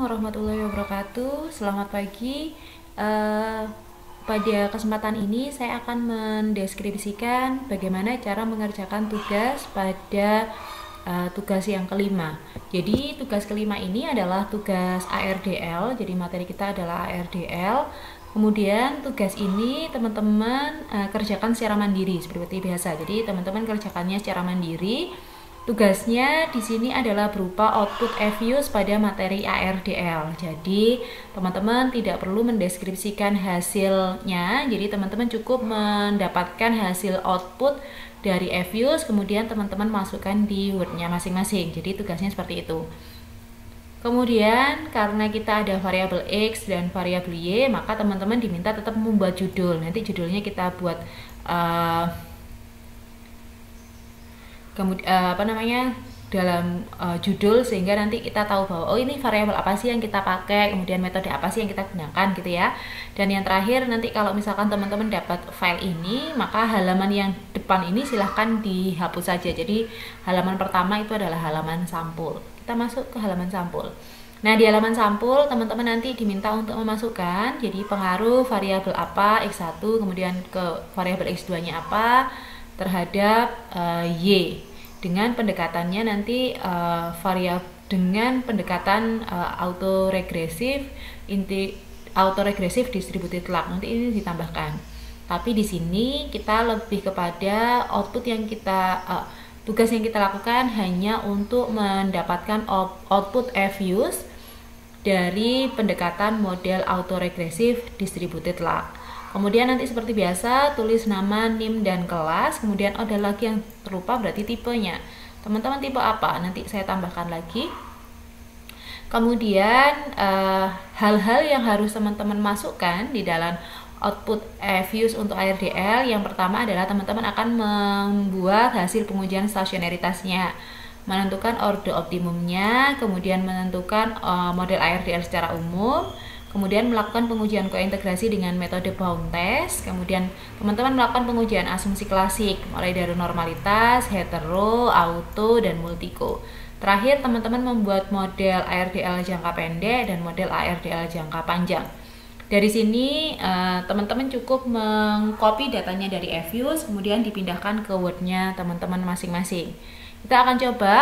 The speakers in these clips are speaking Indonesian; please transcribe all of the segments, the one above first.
Assalamualaikum warahmatullahi wabarakatuh. Selamat pagi. Eh, Pada kesempatan ini saya akan mendeskripsikan bagaimana cara mengerjakan tugas pada tugas yang kelima. Jadi tugas kelima ini adalah tugas ARDL. Jadi materi kita adalah ARDL. Kemudian tugas ini teman-teman kerjakan secara mandiri seperti biasa. Jadi teman-teman kerjakannya secara mandiri. Tugasnya di sini adalah berupa output EViews pada materi ARDL. Jadi, teman-teman tidak perlu mendeskripsikan hasilnya. Jadi, teman-teman cukup mendapatkan hasil output dari EViews, kemudian teman-teman masukkan di Word-nya masing-masing. Jadi, tugasnya seperti itu. Kemudian, karena kita ada variabel X dan variabel Y, maka teman-teman diminta tetap membuat judul. Nanti judulnya kita buat dalam judul, sehingga nanti kita tahu bahwa oh ini variabel apa sih yang kita pakai, kemudian metode apa sih yang kita gunakan gitu ya. Dan yang terakhir, nanti kalau misalkan teman-teman dapat file ini, maka halaman yang depan ini silahkan dihapus saja. Jadi halaman pertama itu adalah halaman sampul. Kita masuk ke halaman sampul. Nah, di halaman sampul teman-teman nanti diminta untuk memasukkan jadi pengaruh variabel apa X1, kemudian ke variabel X2-nya apa terhadap Y, dengan pendekatannya nanti dengan pendekatan autoregresif distributed lag. Nanti ini ditambahkan. Tapi di sini kita lebih kepada output yang kita tugas yang kita lakukan hanya untuk mendapatkan output EViews dari pendekatan model autoregresif distributed lag. Kemudian nanti seperti biasa tulis nama, NIM, dan kelas. Kemudian ada lagi yang terlupa, berarti tipenya. Teman-teman tipe apa? Nanti saya tambahkan lagi. Kemudian hal-hal yang harus teman-teman masukkan di dalam output EViews untuk ARDL. Yang pertama adalah teman-teman akan membuat hasil pengujian stasionaritasnya, menentukan order optimumnya, kemudian menentukan model ARDL secara umum, kemudian melakukan pengujian kointegrasi dengan metode bound test, kemudian teman-teman melakukan pengujian asumsi klasik mulai dari normalitas, hetero, auto, dan multiko. Terakhir, teman-teman membuat model ARDL jangka pendek dan model ARDL jangka panjang. Dari sini teman-teman cukup mengcopy datanya dari EViews, kemudian dipindahkan ke Word-nya teman-teman masing-masing. Kita akan coba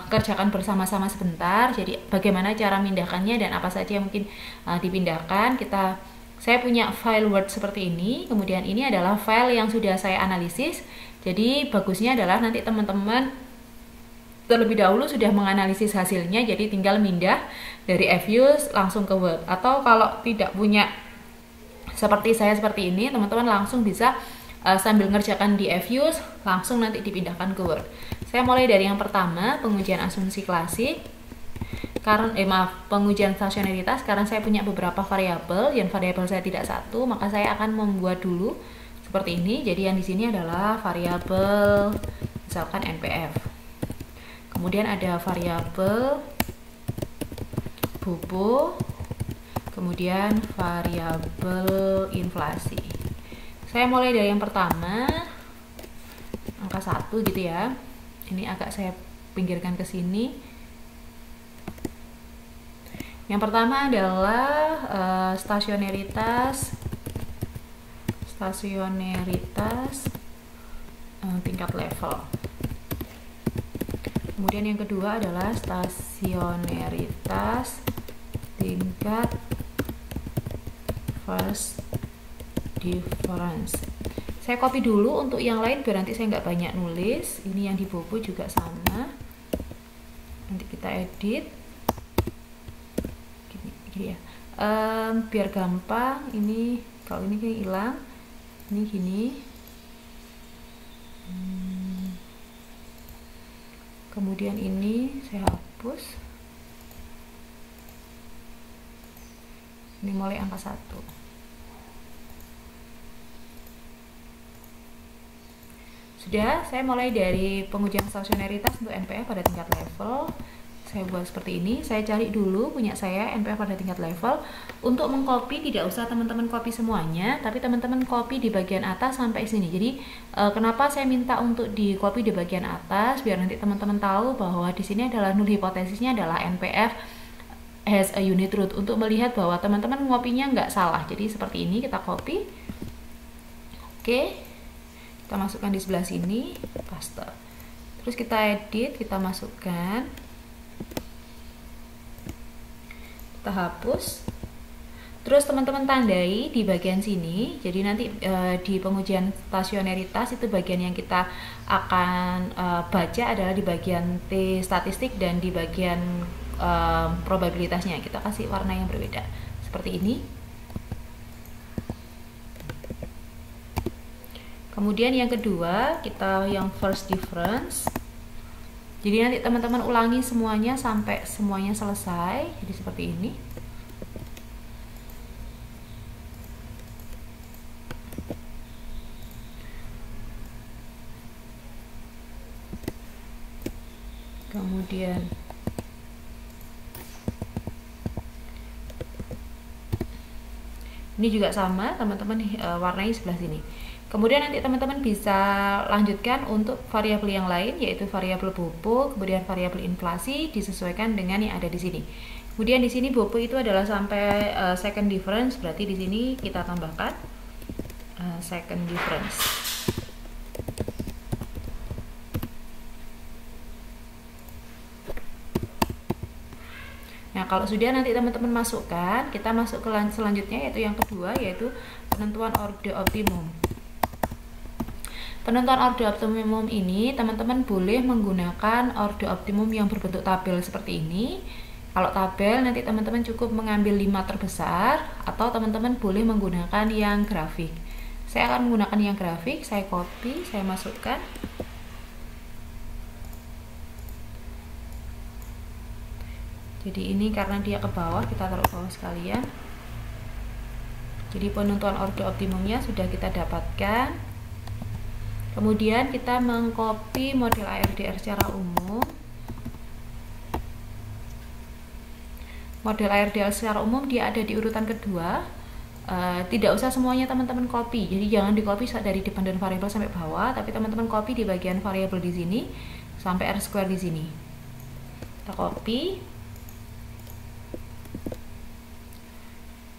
kerjakan bersama-sama sebentar. Jadi bagaimana cara memindahkannya dan apa saja yang mungkin dipindahkan. Saya punya file Word seperti ini. Kemudian ini adalah file yang sudah saya analisis. Jadi bagusnya adalah nanti teman-teman terlebih dahulu sudah menganalisis hasilnya. Jadi tinggal pindah dari EViews langsung ke Word. Atau kalau tidak punya seperti saya seperti ini, teman-teman langsung bisa sambil ngerjakan di EViews langsung nanti dipindahkan ke Word. Saya mulai dari yang pertama, pengujian asumsi klasik. Pengujian stasionaritas. Karena saya punya beberapa variabel, yang variabel saya tidak satu, maka saya akan membuat dulu seperti ini. Jadi yang di sini adalah variabel misalkan NPF. Kemudian ada variabel bobo, kemudian variabel inflasi. Saya mulai dari yang pertama, angka 1 gitu ya. Ini agak saya pinggirkan ke sini. Yang pertama adalah stasionaritas tingkat level. Kemudian yang kedua adalah stasionaritas tingkat first difference. Saya copy dulu untuk yang lain biar nanti saya nggak banyak nulis. Ini yang di Bobo juga sama. Nanti kita edit. Gini ya. Biar gampang. Ini kalau ini kayak hilang. Ini gini. Kemudian ini saya hapus. Ini mulai angka 1. Sudah, saya mulai dari pengujian stasionaritas untuk NPF pada tingkat level. Saya buat seperti ini. Saya cari dulu punya saya NPF pada tingkat level. Untuk mengcopy tidak usah teman-teman copy semuanya, tapi teman-teman copy di bagian atas sampai sini. Jadi kenapa saya minta untuk di copy di bagian atas, biar nanti teman-teman tahu bahwa di sini adalah null hipotesisnya adalah NPF has a unit root, untuk melihat bahwa teman-teman ngopinya nggak salah. Jadi seperti ini, kita copy. Oke, kita masukkan di sebelah sini, paste. Terus kita edit, kita masukkan, kita hapus. Terus teman-teman tandai di bagian sini. Jadi nanti di pengujian stasioneritas itu bagian yang kita akan baca adalah di bagian T statistik dan di bagian probabilitasnya. Kita kasih warna yang berbeda seperti ini. Kemudian yang kedua, kita yang first difference. Jadi nanti teman-teman ulangi semuanya sampai semuanya selesai. Jadi seperti ini. Kemudian ini juga sama, teman-teman warnai sebelah sini. Kemudian nanti teman-teman bisa lanjutkan untuk variabel yang lain, yaitu variabel bopo, kemudian variabel inflasi disesuaikan dengan yang ada di sini. Kemudian di sini bopo itu adalah sampai second difference, berarti di sini kita tambahkan second difference. Nah, kalau sudah nanti teman-teman masukkan, kita masuk ke selanjutnya, yaitu yang kedua, yaitu penentuan order optimum. Penentuan order optimum ini teman-teman boleh menggunakan order optimum yang berbentuk tabel seperti ini. Kalau tabel nanti teman-teman cukup mengambil 5 terbesar, atau teman-teman boleh menggunakan yang grafik. Saya akan menggunakan yang grafik, saya copy, saya masukkan. Jadi ini karena dia ke bawah, kita taruh ke bawah sekalian. Jadi penentuan order optimumnya sudah kita dapatkan. Kemudian kita mengcopy model ARDR secara umum. Model ARDR secara umum dia ada di urutan kedua. Tidak usah semuanya teman-teman copy. Jadi jangan di copy dari dependent variable sampai bawah, tapi teman-teman copy di bagian variable di sini sampai R square di sini. Kita copy.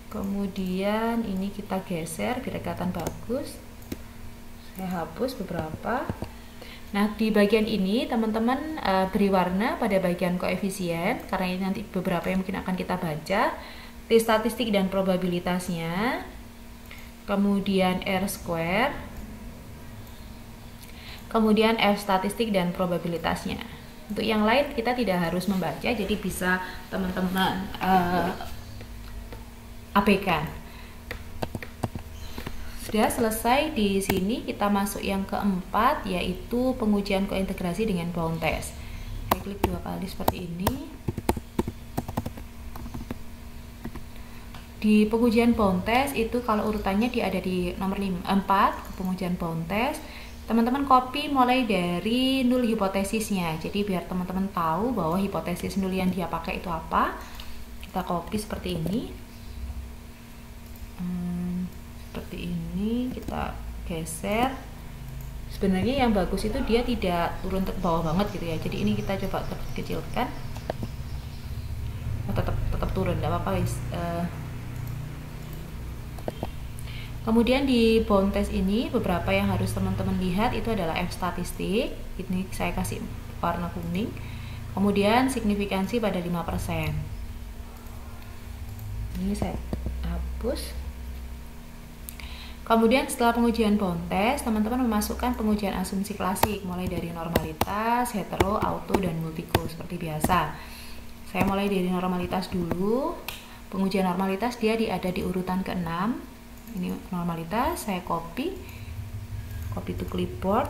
Kemudian ini kita geser biar kelihatan bagus. Saya hapus beberapa. Nah, di bagian ini teman-teman beri warna pada bagian koefisien, karena ini nanti beberapa yang mungkin akan kita baca. T statistik dan probabilitasnya. Kemudian R square. Kemudian F statistik dan probabilitasnya. Untuk yang lain kita tidak harus membaca, jadi bisa teman-teman abaikan. Sudah selesai di sini, kita masuk yang keempat, yaitu pengujian kointegrasi dengan bound test. Saya klik 2 kali seperti ini. Di pengujian bound test itu kalau urutannya dia ada di nomor 4, pengujian bound test. Teman-teman copy mulai dari nul hipotesisnya. Jadi biar teman-teman tahu bahwa hipotesis nul yang dia pakai itu apa. Kita copy seperti ini. Seperti ini, kita geser. Sebenarnya yang bagus itu dia tidak turun ke bawah banget gitu ya. Jadi ini kita coba kecilkan. Tetap turun, tidak apa-apa guys. Kemudian di bound test ini beberapa yang harus teman-teman lihat itu adalah F statistik. Ini saya kasih warna kuning. Kemudian signifikansi pada 5%. Ini saya hapus. Kemudian setelah pengujian bound test, teman-teman memasukkan pengujian asumsi klasik mulai dari normalitas, hetero, auto, dan multico seperti biasa. Saya mulai dari normalitas dulu. Pengujian normalitas dia ada di urutan ke-6. Ini normalitas, saya copy to clipboard.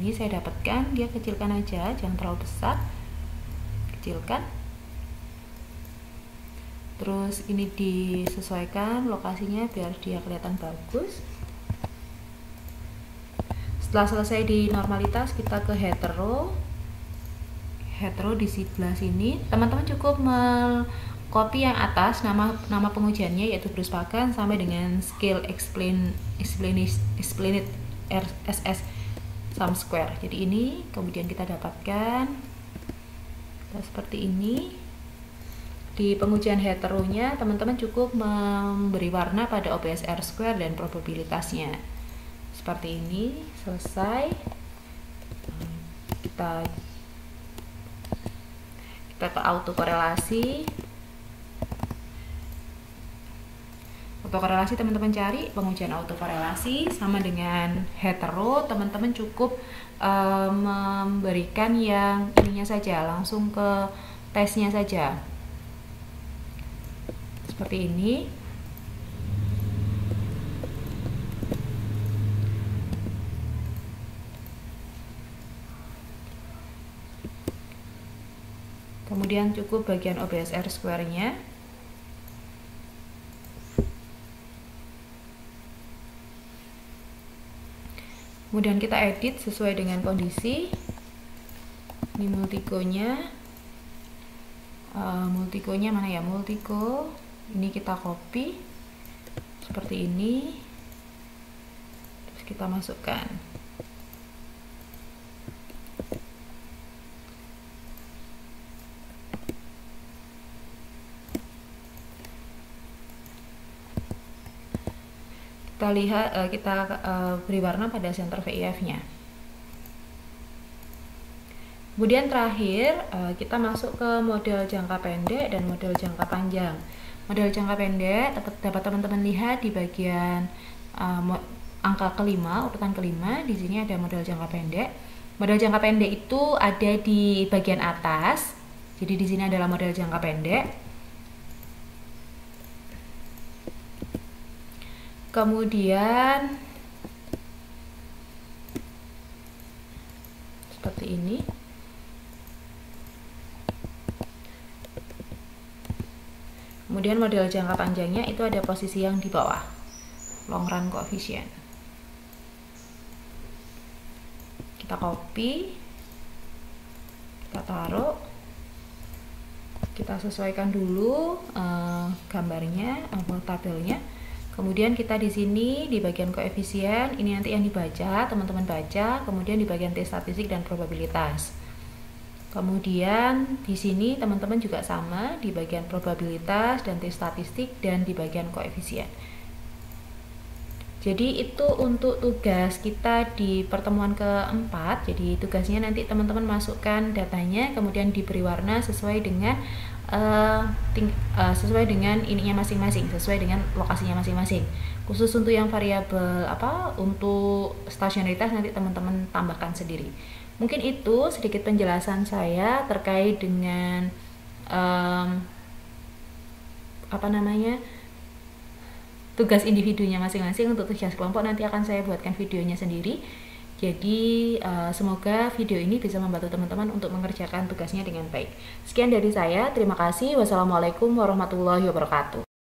Ini saya dapatkan, dia kecilkan aja, jangan terlalu besar. Kecilkan. Terus ini disesuaikan lokasinya biar dia kelihatan bagus. Setelah selesai di normalitas, kita ke hetero. Hetero di sebelah sini. Teman-teman cukup copy yang atas, nama pengujiannya yaitu Bruce Pagan sampai dengan scale explained RSS sum square. Jadi ini kemudian kita dapatkan seperti ini. Di pengujian heteronya, teman-teman cukup memberi warna pada OBS R-square dan probabilitasnya. Seperti ini, selesai. Kita ke autokorelasi. Autokorelasi teman-teman cari pengujian autokorelasi sama dengan hetero, teman-teman cukup memberikan yang ininya saja, langsung ke tesnya saja. Seperti ini. Kemudian cukup bagian OBS R-square-nya. Kemudian kita edit sesuai dengan kondisi. Ini multico-nya. Multico-nya mana ya? Multico. Ini kita copy seperti ini, terus kita masukkan. Kita lihat, kita beri warna pada center VIF-nya. Kemudian terakhir kita masuk ke model jangka pendek dan model jangka panjang. Model jangka pendek dapat teman-teman lihat di bagian angka kelima, urutan kelima. Di sini ada model jangka pendek. Model jangka pendek itu ada di bagian atas. Jadi di sini adalah model jangka pendek. Kemudian seperti ini. Kemudian model jangka panjangnya itu ada posisi yang di bawah, long run coefficient. Kita copy, kita taruh, kita sesuaikan dulu gambarnya atau tabelnya. Kemudian kita di sini di bagian koefisien ini nanti yang dibaca, teman-teman baca. Kemudian di bagian T statistik dan probabilitas. Kemudian di sini teman-teman juga sama di bagian probabilitas dan T statistik dan di bagian koefisien. Jadi itu untuk tugas kita di pertemuan keempat. Jadi tugasnya nanti teman-teman masukkan datanya, kemudian diberi warna sesuai dengan ininya masing-masing, sesuai dengan lokasinya masing-masing. Khusus untuk yang variabel untuk stasionaritas nanti teman-teman tambahkan sendiri. Mungkin itu sedikit penjelasan saya terkait dengan tugas individunya masing-masing. Untuk tugas kelompok nanti akan saya buatkan videonya sendiri. Jadi semoga video ini bisa membantu teman-teman untuk mengerjakan tugasnya dengan baik. Sekian dari saya, terima kasih. Wassalamualaikum warahmatullahi wabarakatuh.